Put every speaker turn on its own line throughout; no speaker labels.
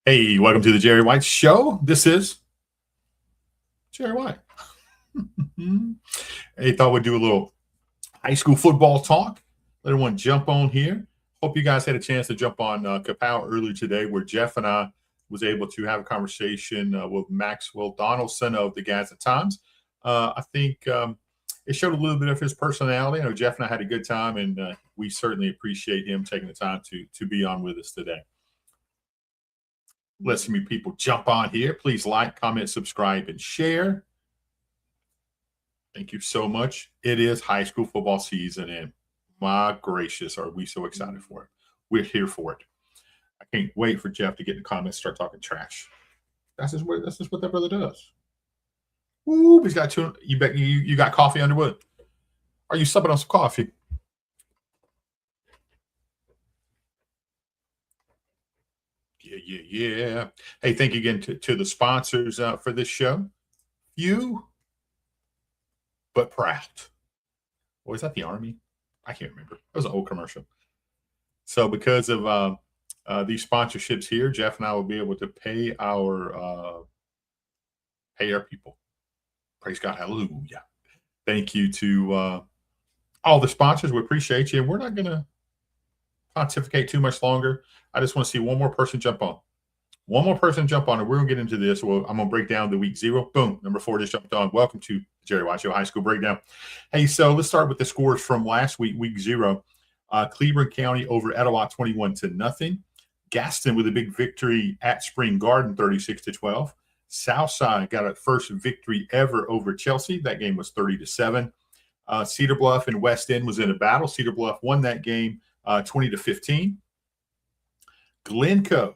Hey, welcome to the Jerry White Show. This is Jerry White. Hey, thought we'd do a little high school football talk. Let everyone jump on here. Hope you guys had a chance to jump on Kapow earlier today, where Jeff and I was able to have a conversation with Maxwell Donaldson of the Gadsden Times. I think it showed a little bit of his personality. I know Jeff and I had a good time, and we certainly appreciate him taking the time to be on with us today. Let some people jump on here. Please like, comment, subscribe, and share. Thank you so much. It is high school football season, and my gracious, are we so excited for it? We're here for it. I can't wait for Jeff to get in the comments, start talking trash. That's just what that brother does. Ooh, he's got two. You bet you got coffee, Underwood. Are you supping on some coffee? Yeah. Hey, thank you again to the sponsors for this show. Few, but proud. Or is that the Army? I can't remember. It was an old commercial. So because of these sponsorships here, Jeff and I will be able to pay our people. Praise God. Hallelujah. Thank you to all the sponsors. We appreciate you. And we're not going to pontificate too much longer. I just want to see one more person jump on. One more person jump on, and we're going to get into this. Well, I'm going to break down the week 0. Boom. Number 4 just jumped on. Welcome to Jerry White Show High School Breakdown. Hey, so let's start with the scores from last week, week 0. Cleveland County over Etowah 21-0. Gaston with a big victory at Spring Garden 36-12. Southside got a first victory ever over Chelsea. That game was 30-7. Cedar Bluff and West End was in a battle. Cedar Bluff won that game 20-15. Glencoe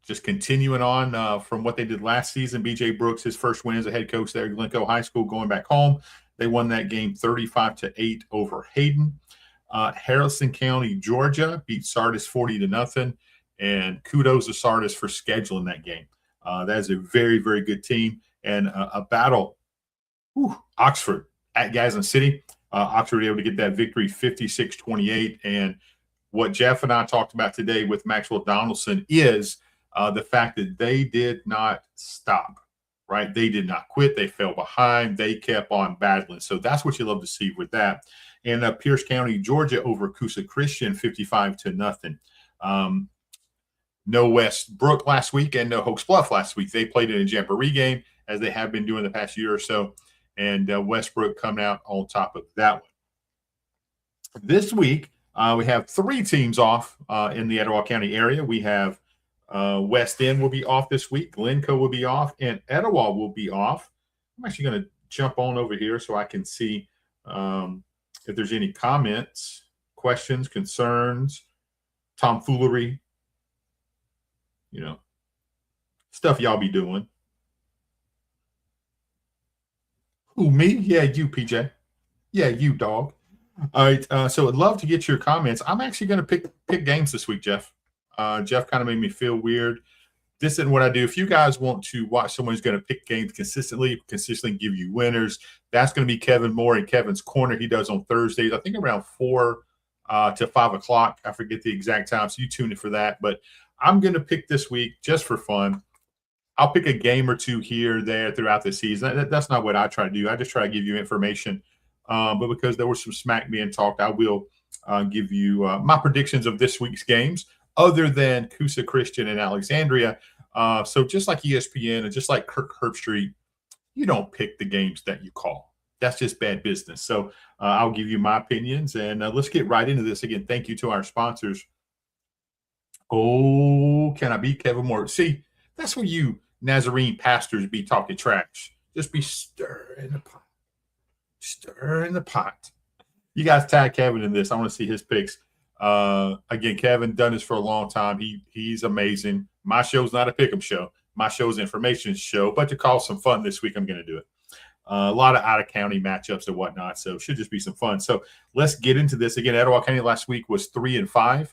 just continuing on from what they did last season. BJ Brooks, his first win as a head coach there at Glencoe High School, going back home. They won that game 35-8 over Hayden. Harrison County, Georgia beat Sardis 40-0. And kudos to Sardis for scheduling that game. That is a very, very good team. And a battle. Oxford at Gadsden City. Oxford able to get that victory 56-28. And what Jeff and I talked about today with Maxwell Donaldson is the fact that they did not stop, right? They did not quit. They fell behind. They kept on battling. So that's what you love to see with that. And Pierce County, Georgia over Coosa Christian 55-0. No Westbrook last week and no Hoax Bluff last week. They played in a Jamboree game, as they have been doing the past year or so. And Westbrook coming out on top of that one. This week, we have 3 teams off in the Etowah County area. We have West End will be off this week. Glencoe will be off, and Etowah will be off. I'm actually going to jump on over here so I can see if there's any comments, questions, concerns, tomfoolery, stuff y'all be doing. Who, me? Yeah, you, PJ. Yeah, you, dog. All right, so I'd love to get your comments. I'm actually going to pick games this week, Jeff. Jeff kind of made me feel weird. This isn't what I do. If you guys want to watch someone who's going to pick games consistently give you winners, that's going to be Kevin Moore in Kevin's Corner. He does on Thursdays, I think around 4 to 5 o'clock. I forget the exact time, so you tune in for that. But I'm going to pick this week just for fun. I'll pick a game or two here, there throughout the season. That's not what I try to do. I just try to give you information. But because there was some smack being talked, I will give you my predictions of this week's games, other than Coosa Christian and Alexandria. So just like ESPN and just like Kirk Herbstreit, you don't pick the games that you call. That's just bad business. So I'll give you my opinions, and let's get right into this. Again, thank you to our sponsors. Oh, can I beat Kevin Moore? See, that's where you Nazarene pastors be talking trash. Just be stirring the pot. Stirring the pot. You guys tag Kevin in this. I want to see his picks. Again, Kevin done this for a long time. He's amazing. My show's not a pick'em show. My show's an information show. But to cause some fun this week, I'm going to do it. A lot of out-of-county matchups and whatnot, so it should just be some fun. So let's get into this. Again, Etowah County last week was 3-5.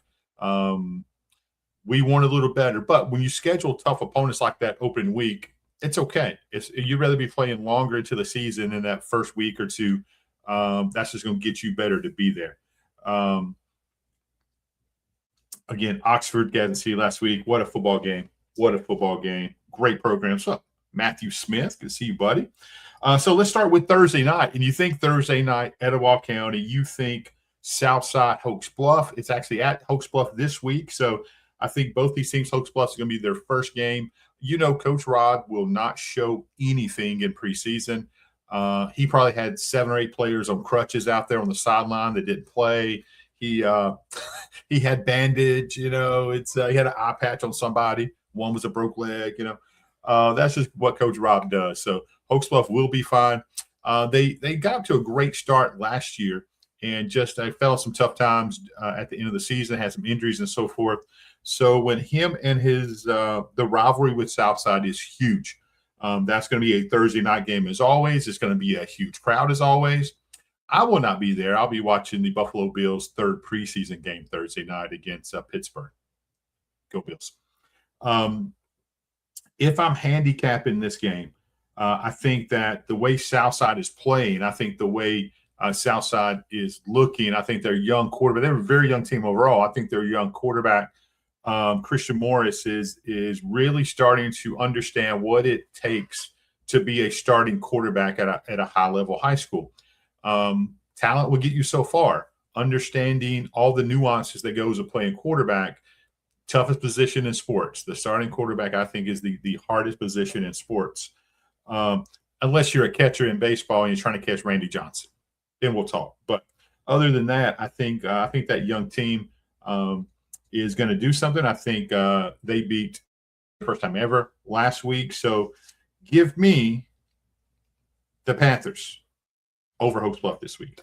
We won a little better. But when you schedule tough opponents like that open week, it's okay. You'd rather be playing longer into the season in that first week or two. That's just going to get you better to be there. Again, Oxford, Gadsden City last week. What a football game. What a football game. Great program. So, Matthew Smith, good to see you, buddy. So let's start with Thursday night. And you think Thursday night, Etowah County, you think Southside Hoax Bluff. It's actually at Hoax Bluff this week. So I think both these teams, Hoax Bluff is going to be their first game. You know, Coach Rod will not show anything in preseason. He probably had 7 or 8 players on crutches out there on the sideline that didn't play. He he had bandage, you know, he had an eye patch on somebody. One was a broke leg, you know. That's just what Coach Rob does. So Hoax Bluff will be fine. They got to a great start last year and just they fell some tough times at the end of the season, had some injuries and so forth. So when him and his the rivalry with Southside is huge. That's going to be a Thursday night game as always. It's going to be a huge crowd as always. I will not be there. I'll be watching the Buffalo Bills' third preseason game Thursday night against Pittsburgh. Go Bills. If I'm handicapping this game, I think that the way Southside is playing, I think the way Southside is looking, I think their young quarterback, they're a very young team overall. I think their young quarterback, Christian Morris, is really starting to understand what it takes to be a starting quarterback at a high-level high school. Talent will get you so far. Understanding all the nuances that goes with playing quarterback, toughest position in sports. The starting quarterback, I think, is the hardest position in sports. Unless you're a catcher in baseball and you're trying to catch Randy Johnson, then we'll talk. But other than that, I think that young team is going to do something. I think they beat the first time ever last week. So give me the Panthers over Hoax Bluff this week.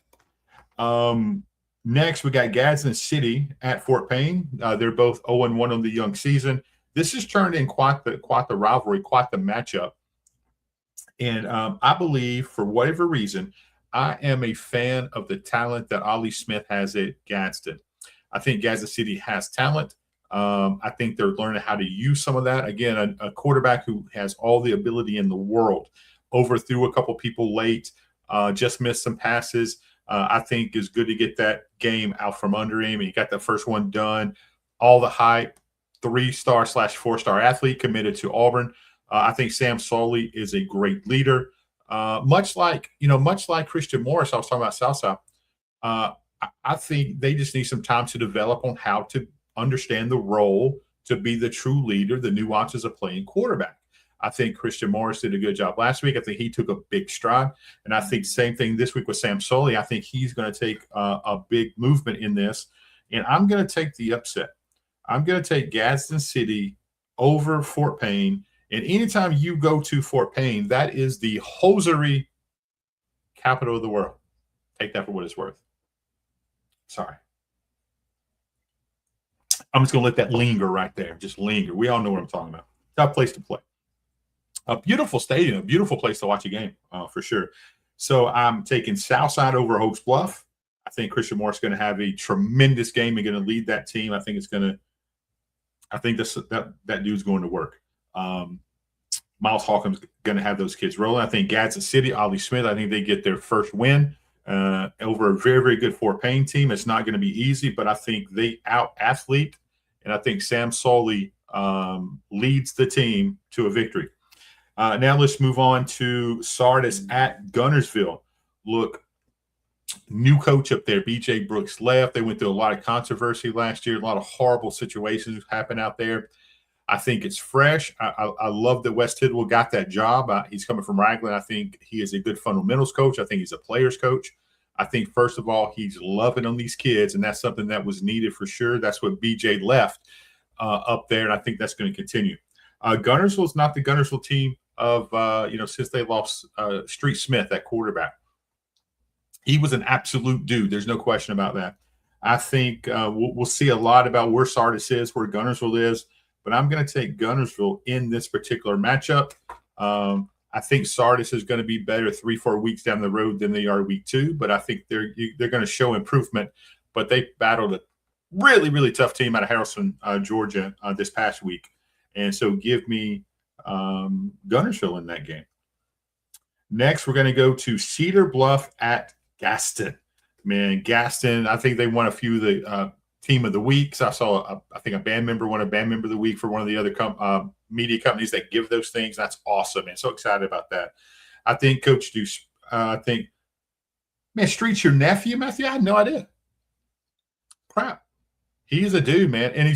Next, we got Gadsden City at Fort Payne. They're both 0-1 on the young season. This has turned in quite the rivalry, quite the matchup. And I believe, for whatever reason, I am a fan of the talent that Ollie Smith has at Gadsden. I think Gadsden City has talent. I think they're learning how to use some of that. Again, a quarterback who has all the ability in the world, overthrew a couple people late, just missed some passes. I think is good to get that game out from under him. He got the first one done. All the hype, 3-star / 4-star athlete committed to Auburn. I think Sam Soley is a great leader. Much like Christian Morris, I was talking about Southside. I think they just need some time to develop on how to understand the role to be the true leader, the nuances of playing quarterback. I think Christian Morris did a good job last week. I think he took a big stride. And I think same thing this week with Sam Soley. I think he's going to take a big movement in this. And I'm going to take the upset. I'm going to take Gadsden City over Fort Payne. And anytime you go to Fort Payne, that is the hosiery capital of the world. Take that for what it's worth. Sorry. I'm just going to let that linger right there. Just linger. We all know what I'm talking about. Tough place to play. A beautiful stadium, a beautiful place to watch a game, for sure. So I'm taking Southside over Hoax Bluff. I think Christian Morris is going to have a tremendous game and going to lead that team. I think that dude's going to work. Miles Hawkins going to have those kids rolling. I think Gadsden City, Ollie Smith, I think they get their first win over a very, very good Fort Payne team. It's not going to be easy, but I think they out-athlete, and I think Sam Soley leads the team to a victory. Now let's move on to Sardis at Guntersville. Look, new coach up there, B.J. Brooks left. They went through a lot of controversy last year. A lot of horrible situations happened out there. I think it's fresh. I love that Wes Tidwell got that job. He's coming from Raglan. I think he is a good fundamentals coach. I think he's a player's coach. I think, first of all, he's loving on these kids, and that's something that was needed for sure. That's what B.J. left up there, and I think that's going to continue. Guntersville is not the Guntersville team of, since they lost Street Smith at quarterback. He was an absolute dude. There's no question about that. I think we'll see a lot about where Sardis is, where Guntersville is, but I'm going to take Guntersville in this particular matchup. I think Sardis is going to be better 3-4 weeks down the road than they are week 2, but I think they're going to show improvement. But they battled a really, really tough team out of Harrison, Georgia this past week. And so give me Guntersville in that game. Next, we're going to go to Cedar Bluff at Gaston. Man, Gaston, I think they won a few of the team of the weeks. I saw, I think a band member won a band member of the week for one of the other media companies that give those things. That's awesome, man. So excited about that. I think Coach Deuce, man, Street's your nephew, Matthew? I had no idea. Crap. He's a dude, man. And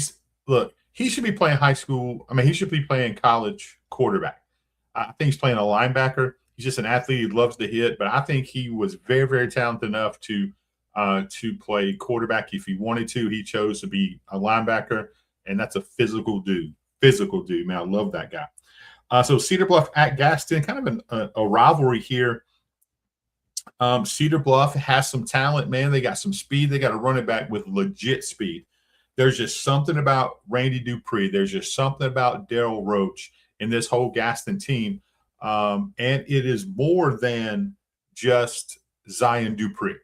he should be playing high school. I mean, he should be playing college quarterback. I think he's playing a linebacker. He's just an athlete. He loves to hit, but I think he was very, very talented enough to play quarterback if he wanted to. He chose to be a linebacker, and that's a physical dude. Physical dude, man. I love that guy. So Cedar Bluff at Gaston, kind of a rivalry here. Cedar Bluff has some talent, man. They got some speed. They got a running back with legit speed. There's just something about Randy Dupree. There's just something about Daryl Roach and this whole Gaston team. And it is more than just Zion Dupree.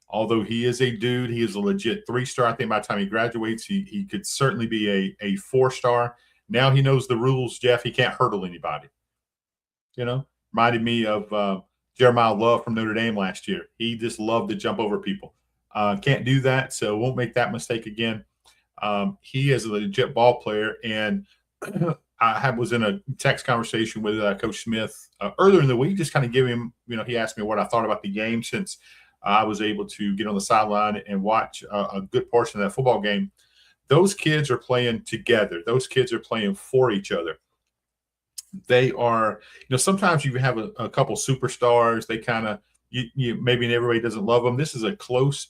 Although he is a dude, he is a legit 3-star. I think by the time he graduates, he could certainly be a 4-star. Now he knows the rules, Jeff. He can't hurdle anybody. Reminded me of Jeremiah Love from Notre Dame last year. He just loved to jump over people. Can't do that, so won't make that mistake again. He is a legit ball player, and I was in a text conversation with Coach Smith earlier in the week, just kind of giving him, he asked me what I thought about the game since I was able to get on the sideline and watch a good portion of that football game. Those kids are playing together. Those kids are playing for each other. They are, sometimes you have a couple superstars. They kind of, maybe everybody doesn't love them. This is a close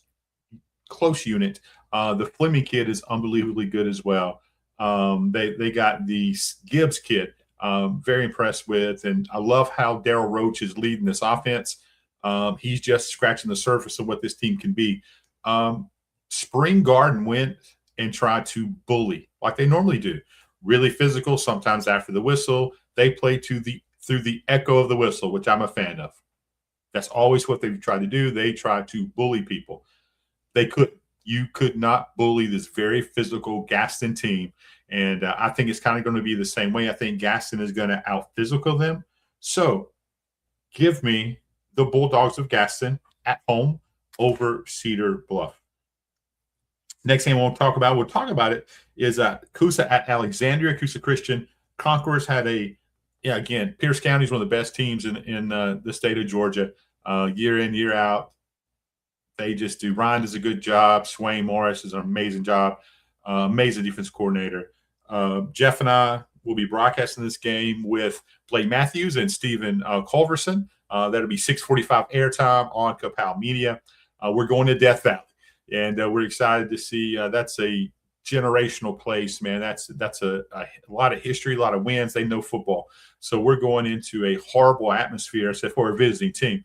unit. The Fleming kid is unbelievably good as well. They got the Gibbs kid, very impressed with, and I love how Daryl Roach is leading this offense. He's just scratching the surface of what this team can be. Spring Garden went and tried to bully like they normally do. Really physical. Sometimes after the whistle, they play through the echo of the whistle, which I'm a fan of. That's always what they've tried to do. They try to bully people. You could not bully this very physical Gaston team. And I think it's kind of going to be the same way. I think Gaston is going to out-physical them. So give me the Bulldogs of Gaston at home over Cedar Bluff. Next thing we'll talk about it, is Coosa at Alexandria. Coosa Christian Conquerors had again, Pierce County is one of the best teams in the state of Georgia. Year in, year out. They just do. Ryan does a good job. Swain Morris does an amazing job. Amazing defense coordinator. Jeff and I will be broadcasting this game with Blake Matthews and Stephen Culverson. That'll be 6:45 airtime on Kapow Media. We're going to Death Valley, and we're excited to see. That's a generational place, man. That's a lot of history, a lot of wins. They know football, so we're going into a horrible atmosphere except for a visiting team.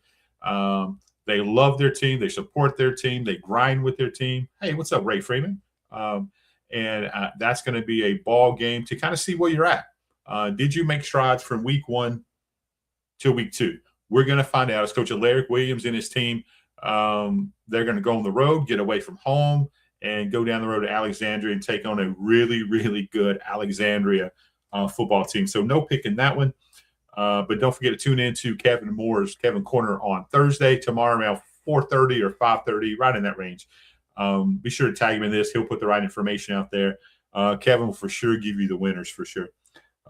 They love their team. They support their team. They grind with their team. Hey, what's up, Ray Freeman? And that's going to be a ball game to kind of see where you're at. Did you make strides from week 1 to week 2? We're going to find out. As Coach Alaric Williams and his team, they're going to go on the road, get away from home, and go down the road to Alexandria and take on a really, really good Alexandria football team. So no pick in that one. But don't forget to tune in to Kevin Moore's Kevin Corner on Thursday, tomorrow around 4:30 or 5:30, right in that range. Be sure to tag him in this. He'll put the right information out there. Kevin will for sure give you the winners for sure.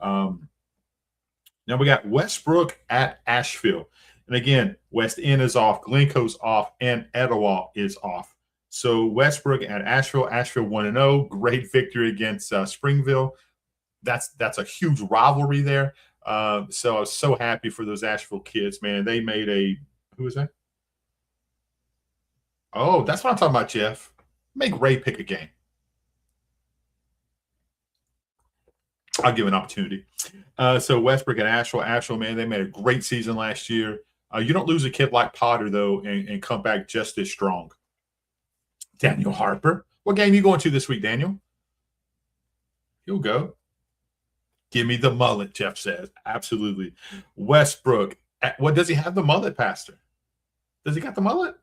Now we got Westbrook at Asheville. And again, West End is off, Glencoe's off, and Etowah is off. So Westbrook at Asheville. Asheville 1-0. Great victory against Springville. That's a huge rivalry there. So I was so happy for those Asheville kids, man. They made who is that? Oh, that's what I'm talking about, Jeff. Make Ray pick a game. I'll give an opportunity. So Westbrook and Asheville. Asheville, man, they made a great season last year. You don't lose a kid like Potter, though, and come back just as strong. Daniel Harper. What game are you going to this week, Daniel? He'll go. Give me the mullet, Jeff says. Absolutely. Westbrook. What does he have the mullet, Pastor? Does he got the mullet?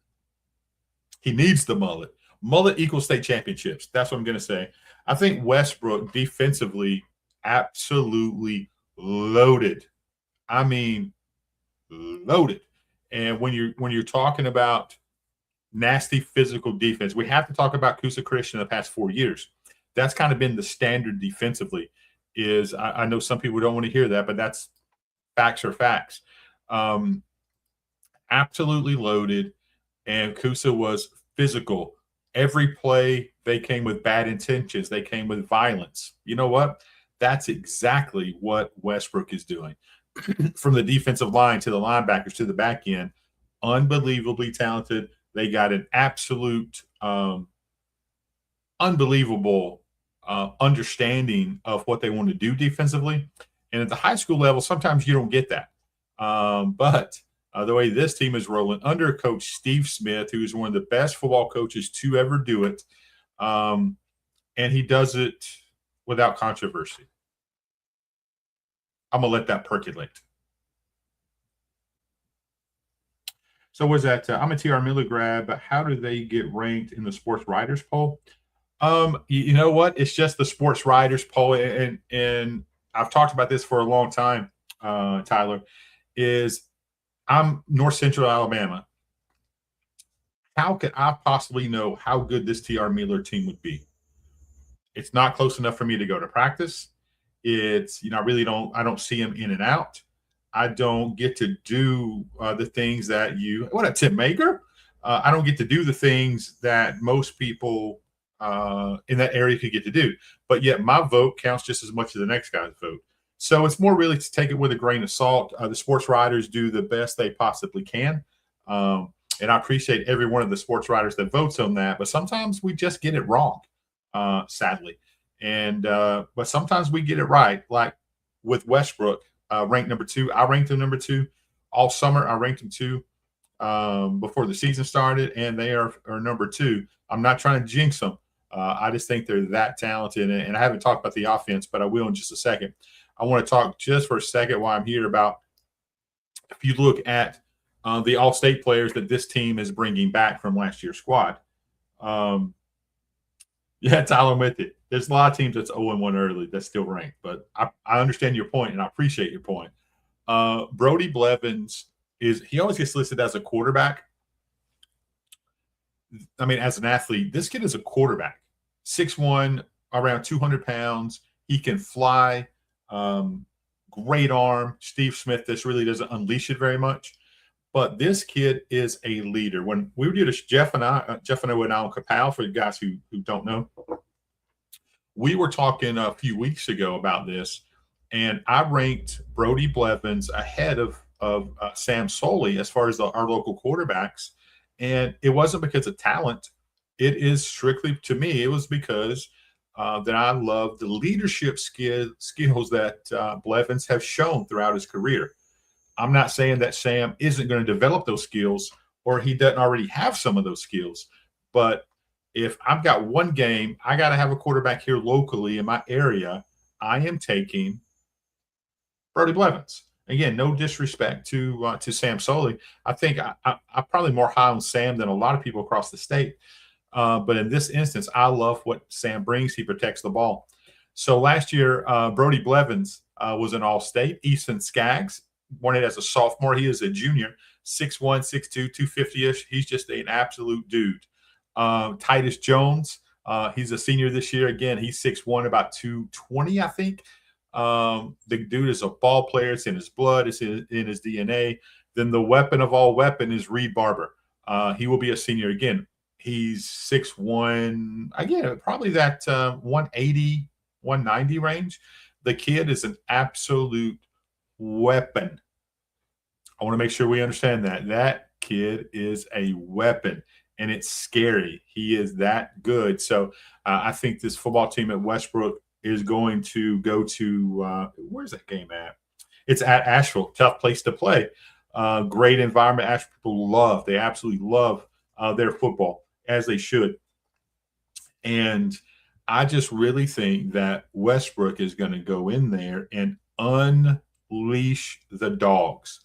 He needs the mullet. Mullet equals state championships. That's what I'm going to say. I think Westbrook defensively absolutely loaded. I mean, loaded. And when you're talking about nasty physical defense, we have to talk about Coosa Christian in the past 4 years. That's kind of been the standard defensively. is I know some people don't want to hear that, but that's facts are facts. Um, Absolutely loaded, and Kusa was physical. Every play, they came with bad intentions. They came with violence. You know what? That's exactly what Westbrook is doing. From the defensive line to the linebackers to the back end, unbelievably talented. They got an absolute unbelievable understanding of what they want to do defensively. And at the high school level, sometimes you don't get that. But the way this team is rolling under Coach Steve Smith, who is one of the best football coaches to ever do it, and he does it without controversy. I'm going to let that percolate. So was that I'm a TR Miller grad, but how do they get ranked in the sports writers poll? You know what? It's just the sports writers poll, and I've talked about this for a long time, Tyler, is I'm North Central Alabama. How could I possibly know how good this TR Miller team would be? It's not close enough for me to go to practice. It's, I really don't see him in and out. I don't get to do the things that what a Tim Maker. I don't get to do the things that most people in that area could get to do. But yet my vote counts just as much as the next guy's vote. So it's more really to take it with a grain of salt. The sports writers do the best they possibly can. And I appreciate every one of the sports writers that votes on that. But sometimes we just get it wrong, sadly. And but sometimes we get it right. Like with Westbrook, ranked number 2. I ranked him number 2 all summer. I ranked him 2 before the season started, and they are number 2. I'm not trying to jinx them. I just think they're that talented. And I haven't talked about the offense, but I will in just a second. I want to talk just for a second while I'm here about if you look at the all-state players that this team is bringing back from last year's squad. Yeah, Tyler, I'm with it. There's a lot of teams that's 0-1 early that's still ranked, but I understand your point, and I appreciate your point. Brody Blevins he always gets listed as a quarterback. I mean, as an athlete, this kid is a quarterback. 6'1", around 200 pounds. He can fly. Great arm. Steve Smith, this really doesn't unleash it very much. But this kid is a leader. When we did this, Jeff and I went out on Capel, for you guys who don't know, we were talking a few weeks ago about this, and I ranked Brody Blevins ahead of Sam Soley as far as our local quarterbacks. And it wasn't because of talent. It is strictly, to me, it was because that I love the leadership skills that Blevins have shown throughout his career. I'm not saying that Sam isn't going to develop those skills or he doesn't already have some of those skills. But if I've got one game, I got to have a quarterback here locally in my area, I am taking Brody Blevins. Again, no disrespect to Sam Soley. I think I'm probably more high on Sam than a lot of people across the state. But in this instance, I love what Sam brings. He protects the ball. So last year, Brody Blevins was an all-state. Easton Skaggs won it as a sophomore. He is a junior, 6'1", 6'2", 250-ish. He's just an absolute dude. Titus Jones, he's a senior this year. Again, he's 6'1", about 220, I think. The dude is a ball player. It's in his blood. It's in his DNA. Then the weapon of all weapon is Reed Barber. He will be a senior again. He's 6'1", again, probably that 180, 190 range. The kid is an absolute weapon. I want to make sure we understand that. That kid is a weapon, and it's scary. He is that good. So I think this football team at Westbrook is going to go to where's that game at? It's at Asheville. Tough place to play. Great environment. Asheville people they absolutely love their football, as they should. And I just really think that Westbrook is going to go in there and unleash the dogs.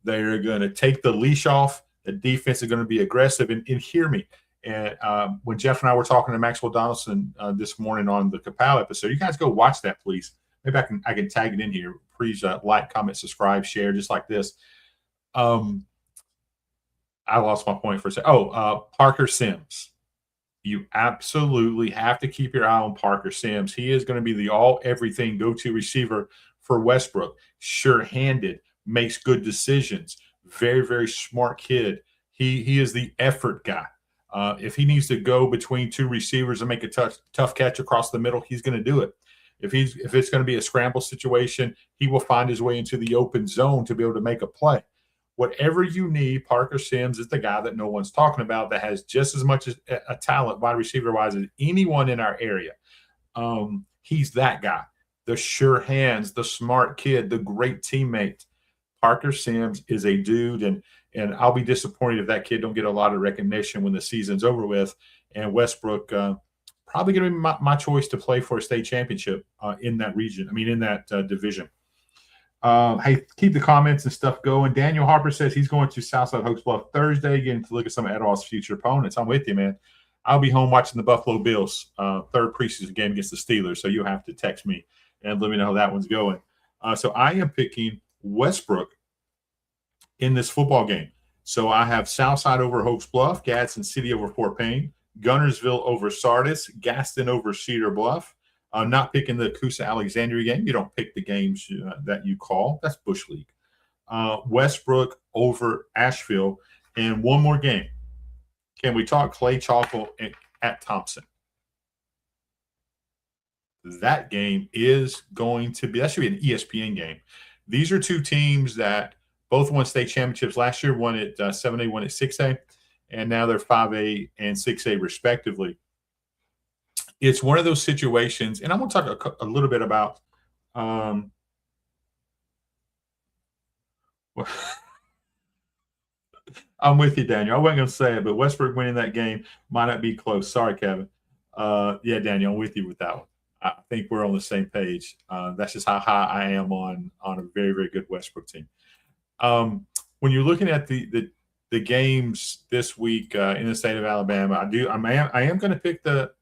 They're going to take the leash off. The defense is going to be aggressive. And hear me. And when Jeff and I were talking to Maxwell Donaldson this morning on the Capel episode, you guys go watch that, please. Maybe I can tag it in here. Please like, comment, subscribe, share, just like this. I lost my point for a second. Parker Sims. You absolutely have to keep your eye on Parker Sims. He is going to be the everything go-to receiver for Westbrook. Sure-handed, makes good decisions. Very, very smart kid. He is the effort guy. If he needs to go between two receivers and make a tough catch across the middle, he's going to do it. If it's going to be a scramble situation, he will find his way into the open zone to be able to make a play. Whatever you need, Parker Sims is the guy that no one's talking about that has just as much as a talent wide receiver wise as anyone in our area. He's that guy, the sure hands, the smart kid, the great teammate. Parker Sims is a dude, and I'll be disappointed if that kid don't get a lot of recognition when the season's over with. And Westbrook probably going to be my choice to play for a state championship in that region. I mean, in that division. Hey, keep the comments and stuff going. Daniel Harper says he's going to Southside Hokes Bluff Thursday, getting to look at some of Etowah's future opponents. I'm with you, man. I'll be home watching the Buffalo Bills third preseason game against the Steelers, so you'll have to text me and let me know how that one's going. So I am picking Westbrook in this football game. So I have Southside over Hokes Bluff, Gadsden City over Fort Payne, Gunnersville over Sardis, Gaston over Cedar Bluff. I'm not picking the Coosa Alexandria game. You don't pick the games that you call. That's Bush League. Westbrook over Asheville. And one more game. Can we talk Clay Chalkle at Thompson? That game is going to be – that should be an ESPN game. These are two teams that both won state championships last year, one at 7A, one at 6A, and now they're 5A and 6A respectively. It's one of those situations, and I'm going to talk a little bit about I'm with you, Daniel. I wasn't going to say it, but Westbrook winning that game might not be close. Sorry, Kevin. Yeah, Daniel, I'm with you with that one. I think we're on the same page. That's just how high I am on a very, very good Westbrook team. When you're looking at the games this week in the state of Alabama, I am going to pick the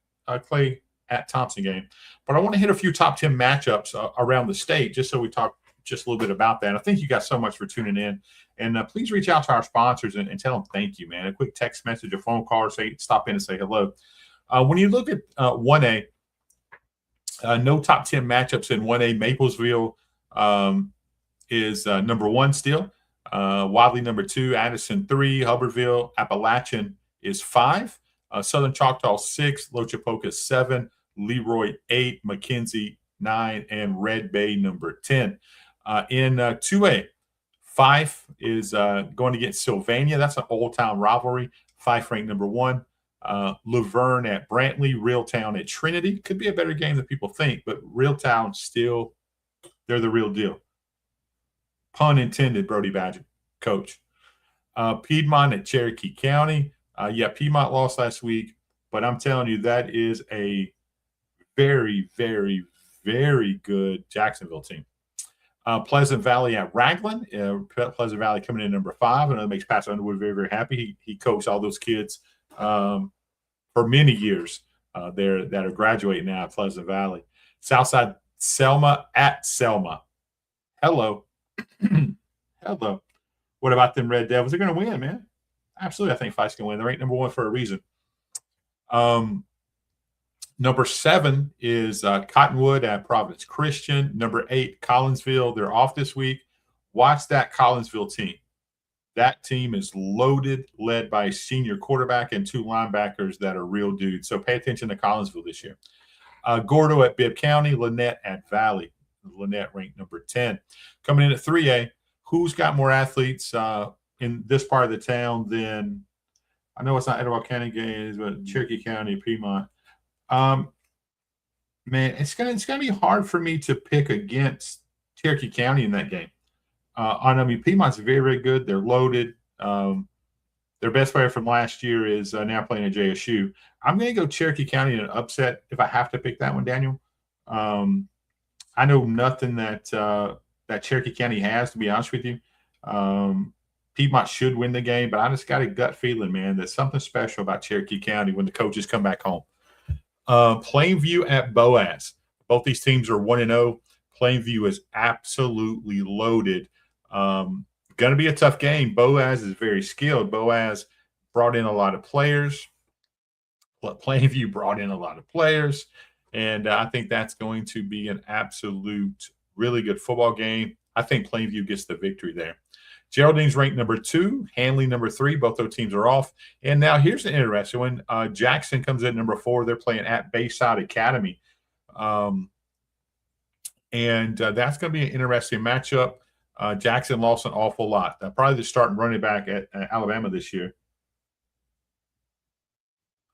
Clay at Thompson game, but I want to hit a few top 10 matchups around the state, just so we talk just a little bit about that. I think you got so much for tuning in, and please reach out to our sponsors and tell them thank you, man. A quick text message, a phone call, or stop in and say hello. When you look at 1A, no top 10 matchups in 1A. Maplesville is number 1 still. Wadley number 2, Addison 3, Hubbardville, Appalachian is 5, Southern Choctaw 6, Lochapoka 7, Leroy 8, McKenzie 9, and Red Bay number 10. In 2A, Fife is going against Sylvania. That's an old town rivalry. Fife ranked number 1. Laverne at Brantley, Reeltown at Trinity. Could be a better game than people think, but Reeltown still, they're the real deal. Pun intended, Brody Badger, coach. Piedmont at Cherokee County. Piedmont lost last week, but I'm telling you, that is a very, very, very good Jacksonville team. Pleasant Valley at Raglan. Pleasant Valley coming in number 5, and that makes Pastor Underwood very, very happy. He coached all those kids for many years there that are graduating now at Pleasant Valley. Southside Selma at Selma. Hello. Hello. What about them Red Devils? They're going to win, man. Absolutely, I think Fife's going to win. They're ranked number 1 for a reason. Number 7 is Cottonwood at Providence Christian. Number 8, Collinsville. They're off this week. Watch that Collinsville team. That team is loaded, led by a senior quarterback and 2 linebackers that are real dudes. So pay attention to Collinsville this year. Gordo at Bibb County. Lynette at Valley. Lynette ranked number 10. Coming in at 3A, who's got more athletes in this part of the town than – I know it's not Etowah County games, but Cherokee County, Piedmont. Man, it's gonna be hard for me to pick against Cherokee County in that game. Piedmont's very, very good. They're loaded. Their best player from last year is now playing at JSU. I'm going to go Cherokee County in an upset if I have to pick that one, Daniel. I know nothing that Cherokee County has, to be honest with you. Piedmont should win the game, but I just got a gut feeling, man, that something special about Cherokee County when the coaches come back home. Plainview at Boaz. Both these teams are 1-0. Plainview is absolutely loaded. Going to be a tough game. Boaz is very skilled. Boaz brought in a lot of players. Plainview brought in a lot of players, and I think that's going to be an absolute really good football game. I think Plainview gets the victory there. Geraldine's ranked number 2, Hanley number 3. Both those teams are off. And now here's an interesting one. Jackson comes in number 4. They're playing at Bayside Academy. And that's going to be an interesting matchup. Jackson lost an awful lot. Probably the starting running back at Alabama this year.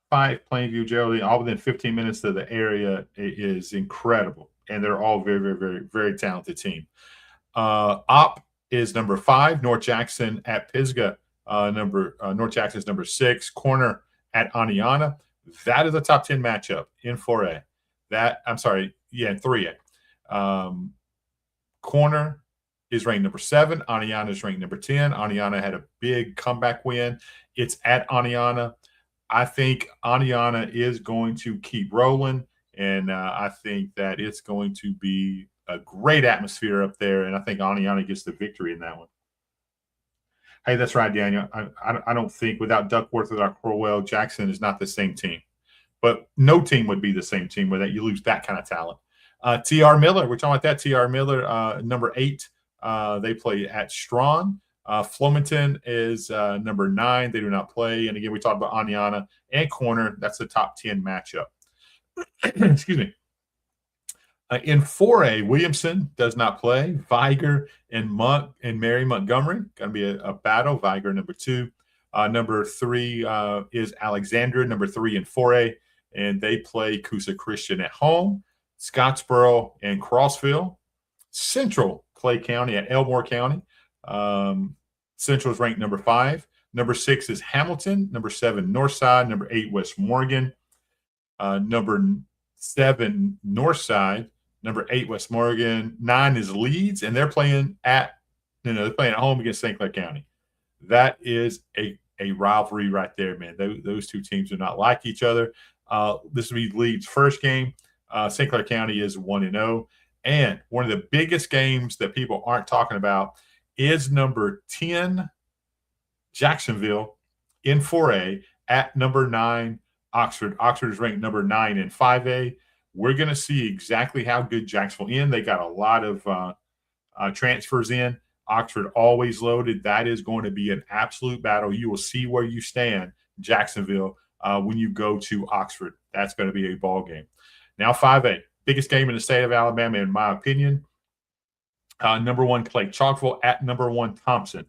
5, Plainview, Geraldine, all within 15 minutes of the area is incredible. And they're all very, very, very, very talented team. Op is number 5. North Jackson at Pisgah. North Jackson is number 6. Corner at Aniana. That is a top 10 matchup in 4A. In 3A. Corner is ranked number 7. Aniana is ranked number 10. Aniana had a big comeback win. It's at Aniana. I think Aniana is going to keep rolling, and I think that it's going to be a great atmosphere up there, and I think Aniana gets the victory in that one. Hey, that's right, Daniel. I don't think without Duckworth, without Crowell, Jackson is not the same team. But no team would be the same team without you lose that kind of talent. T.R. Miller, we're talking about that. T.R. Miller, number 8. They play at Strawn. Flomaton is number 9. They do not play. And again, we talked about Aniana and Corner. That's the top 10 matchup. Excuse me. In 4A, Williamson does not play. Viger and Mary Montgomery. Going to be a battle. Viger, number 2. Number 3 is Alexandria, number 3 in 4A. And they play Coosa Christian at home. Scottsboro and Crossville. Central, Clay County at Elmore County. Central is ranked number 5. Number 6 is Hamilton. Number 7, Northside. Number 8, West Morgan. Number 7, Northside. Number 8, West Morgan. 9 is Leeds, and they're playing at home against St. Clair County. That is a rivalry right there, man. Those two teams do not like each other. This will be Leeds' first game. St. Clair County is 1-0. And one of the biggest games that people aren't talking about is number 10, Jacksonville in 4A at number 9, Oxford. Oxford is ranked number 9 in 5A. We're going to see exactly how good Jacksonville in. They got a lot of transfers in. Oxford always loaded. That is going to be an absolute battle. You will see where you stand, Jacksonville, when you go to Oxford. That's going to be a ball game. Now 5A, biggest game in the state of Alabama, in my opinion. Number 1, Clay Chalkville at number 1, Thompson.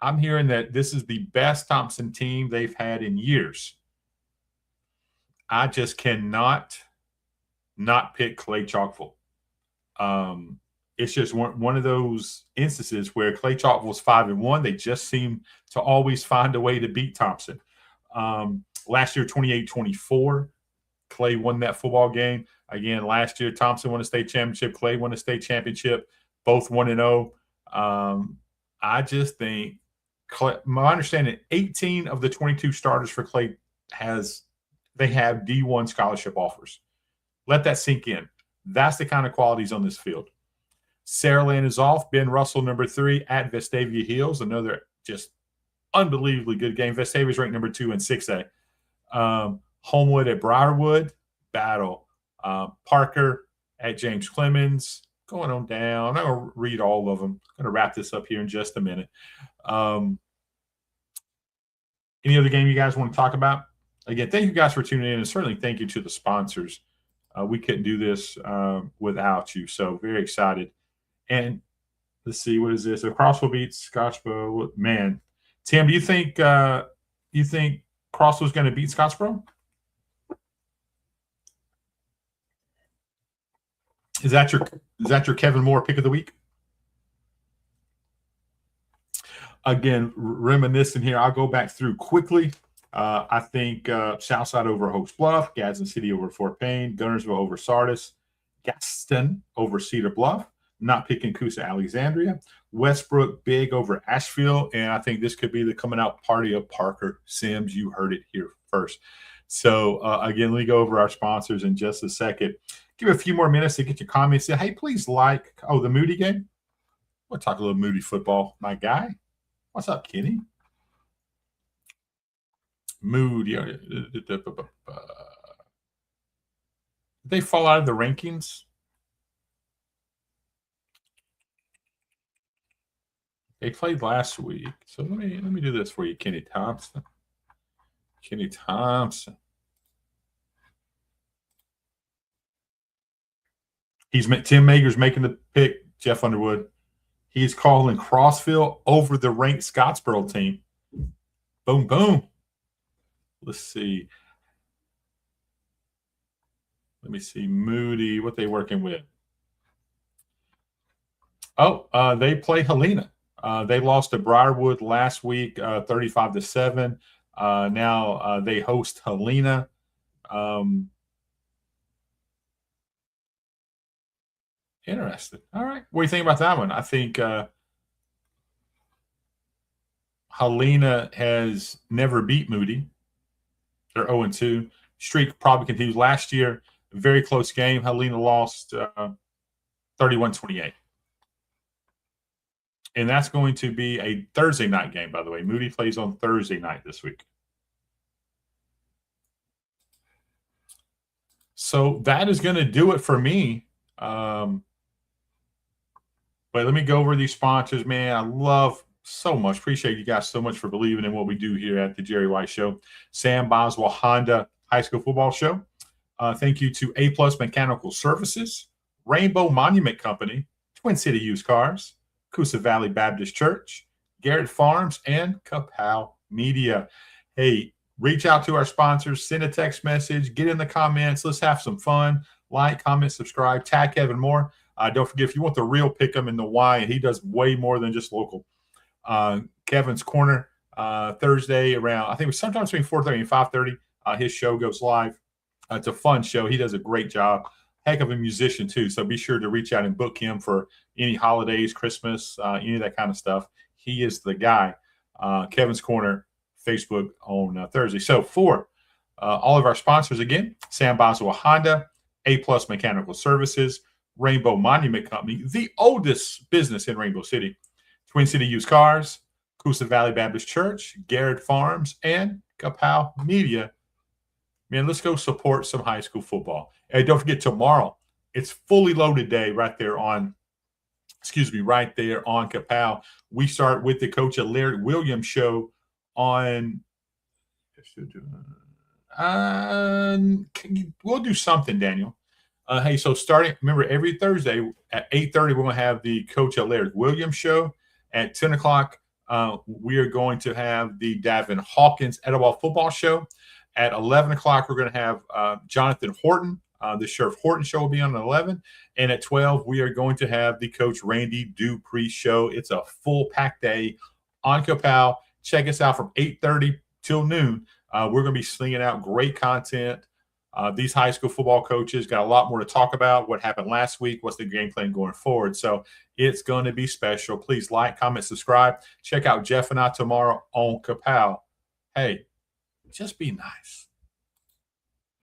I'm hearing that this is the best Thompson team they've had in years. I just cannot not pick Clay Chalkville. It's just one of those instances where Clay Chalkville's 5-1. They just seem to always find a way to beat Thompson. Last year, 28-24, Clay won that football game. Again, last year, Thompson won a state championship. Clay won a state championship. Both 1-0. I just think my understanding, 18 of the 22 starters for Clay have D1 scholarship offers. Let that sink in. That's the kind of qualities on this field. Saraland is off. Ben Russell, number 3, at Vestavia Hills. Another just unbelievably good game. Vestavia is ranked number 2 in 6A. Homewood at Briarwood. Battle. Parker at James Clemens. Going on down. I'm not going to read all of them. I'm going to wrap this up here in just a minute. Any other game you guys want to talk about? Again, thank you guys for tuning in, and certainly thank you to the sponsors. We couldn't do this without you, so very excited. And let's see, what is this? So Crossville beats Scottsboro. Man, Tim, do you think Crossville's going to beat Scottsboro? Is that your Kevin Moore pick of the week? Again, reminiscing here, I'll go back through quickly. I think Southside over Hoax Bluff, Gadsden City over Fort Payne, Gunnersville over Sardis, Gaston over Cedar Bluff, not picking Coosa Alexandria, Westbrook big over Asheville, and I think this could be the coming out party of Parker Sims. You heard it here first. So, again, let me go over our sponsors in just a second. Give a few more minutes to get your comments in. Hey, please like – the Moody game. We'll talk a little Moody football, my guy. What's up, Kenny? Mood. Yeah. Did they fall out of the rankings? They played last week. So let me do this for you, Kenny Thompson. Kenny Thompson. Tim Mager's making the pick. Jeff Underwood. He's calling Crossville over the ranked Scottsboro team. Boom, boom. Let's see. Let me see. Moody, what they working with? Oh, they play Helena. They lost to Briarwood last week, 35-7. Now they host Helena. Interesting. All right. What do you think about that one? I think Helena has never beat Moody. They're 0-2. Streak probably continues. Last year, very close game. Helena lost 31-28. And that's going to be a Thursday night game, by the way. Moody plays on Thursday night this week. So that is going to do it for me. But let me go over these sponsors, man. I love so much. Appreciate you guys so much for believing in what we do here at the Jerry White Show. Sam Boswell Honda High School Football Show. Thank you to A Plus Mechanical Services, Rainbow Monument Company, Twin City Used Cars, Coosa Valley Baptist Church, Garrett Farms, and Kapow Media. Hey, reach out to our sponsors, send a text message, get in the comments. Let's have some fun. Like, comment, subscribe, tag Kevin Moore. Don't forget, if you want the real pick him in the Y, and he does way more than just local. Kevin's Corner Thursday around, I think it was sometimes between 4:30 and 5:30. His show goes live. It's a fun show. He does a great job. Heck of a musician too. So be sure to reach out and book him for any holidays, Christmas, any of that kind of stuff. He is the guy. Kevin's Corner, Facebook on Thursday. So for all of our sponsors again, Sam Boswell Honda, A Plus Mechanical Services, Rainbow Monument Company, the oldest business in Rainbow City, Twin City Used Cars, Coosa Valley Baptist Church, Garrett Farms, and Kapow Media. Man, let's go support some high school football. And don't forget, tomorrow, it's fully loaded day right there on Kapow. We start with the Coach of Laird Williams show on we'll do something, Daniel. Hey, so remember, every Thursday at 8:30, we're going to have the Coach of Laird Williams show. At 10 o'clock, we are going to have the Davin Hawkins Etowah football show. At 11 o'clock, we're going to have Jonathan Horton. The Sheriff Horton show will be on at 11. And at 12, we are going to have the Coach Randy Dupree show. It's a full-packed day on Kapow. Check us out from 8:30 till noon. We're going to be slinging out great content. These high school football coaches got a lot more to talk about. What happened last week? What's the game plan going forward? So it's going to be special. Please like, comment, subscribe. Check out Jeff and I tomorrow on Kapow. Hey, just be nice.